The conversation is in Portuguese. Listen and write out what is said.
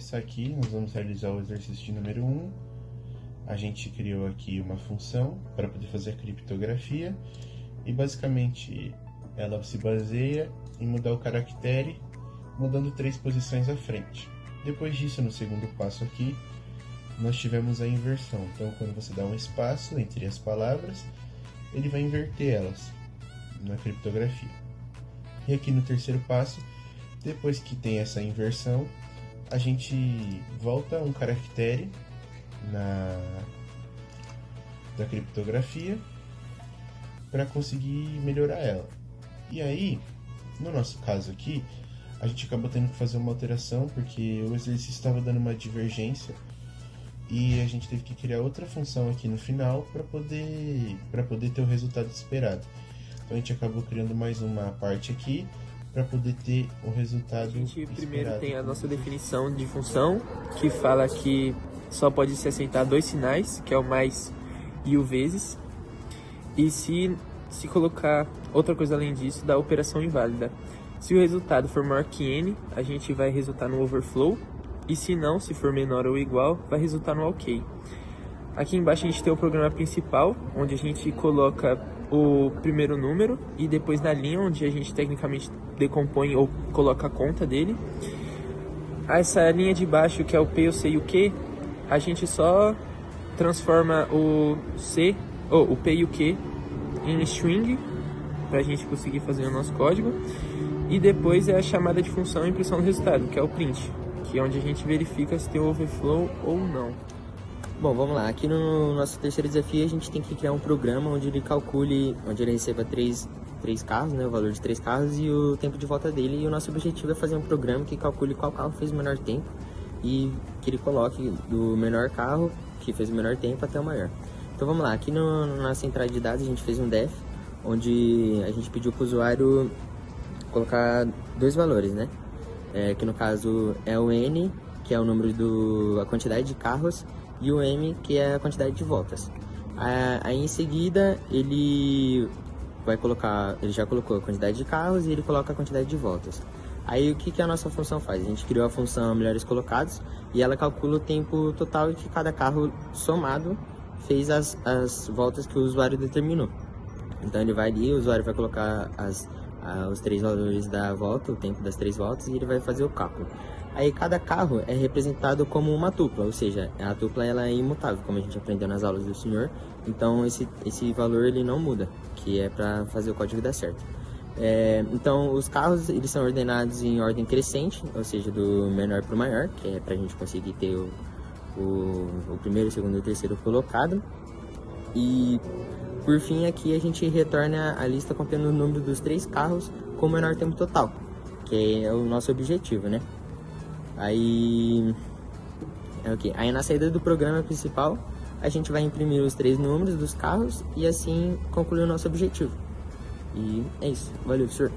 começar aqui, nós vamos realizar o exercício de número 1. A gente criou aqui uma função para poder fazer a criptografia e basicamente ela se baseia em mudar o caractere mudando 3 posições à frente. Depois disso, no segundo passo aqui, nós tivemos a inversão. Então, quando você dá um espaço entre as palavras, ele vai inverter elas na criptografia. E aqui no terceiro passo, depois que tem essa inversão, a gente volta um caractere da criptografia para conseguir melhorar ela. E aí, no nosso caso aqui, a gente acabou tendo que fazer uma alteração porque o exercício estava dando uma divergência e a gente teve que criar outra função aqui no final para poder ter o resultado esperado. Então a gente acabou criando mais uma parte aqui para poder ter o resultado esperado. A gente primeiro tem a nossa definição de função, que fala que só pode se aceitar 2 sinais, que é o mais e o vezes. E se colocar outra coisa além disso, dá operação inválida. Se o resultado for maior que n, a gente vai resultar no overflow. E se não, se for menor ou igual, vai resultar no ok. Aqui embaixo a gente tem o programa principal, onde a gente coloca o primeiro número e depois na linha onde a gente tecnicamente decompõe ou coloca a conta dele. Essa linha de baixo, que é o P, o C e o Q, a gente só transforma o P e o Q em string para a gente conseguir fazer o nosso código. E depois é a chamada de função e impressão do resultado, que é o print, que é onde a gente verifica se tem overflow ou não. Bom, vamos lá. Aqui no nosso terceiro desafio a gente tem que criar um programa onde ele calcule, onde ele receba três carros, né, o valor de 3 carros e o tempo de volta dele. E o nosso objetivo é fazer um programa que calcule qual carro fez o menor tempo e que ele coloque do menor carro que fez o menor tempo até o maior. Então vamos lá. Aqui na nossa entrada de dados a gente fez um def, onde a gente pediu para o usuário colocar 2 valores, né? Que no caso é o n, que é o número a quantidade de carros, e o m, que é a quantidade de voltas. Aí em seguida ele já colocou a quantidade de carros e ele coloca a quantidade de voltas. Aí o que a nossa função faz? A gente criou a função melhores colocados e ela calcula o tempo total que cada carro somado fez as voltas que o usuário determinou. Então ele vai ali, o usuário vai colocar os 3 valores da volta, o tempo das 3 voltas, e ele vai fazer o cálculo. Aí cada carro é representado como uma tupla, ou seja, a tupla ela é imutável, como a gente aprendeu nas aulas do senhor. Então esse valor ele não muda, que é para fazer o código dar certo. Então os carros eles são ordenados em ordem crescente, ou seja, do menor para o maior, que é para a gente conseguir ter o primeiro, o segundo e o terceiro colocado. E por fim aqui a gente retorna a lista contendo o número dos 3 carros com o menor tempo total, que é o nosso objetivo, né? Aí na saída do programa principal a gente vai imprimir os 3 números dos carros e assim concluir o nosso objetivo. E é isso. Valeu, professor.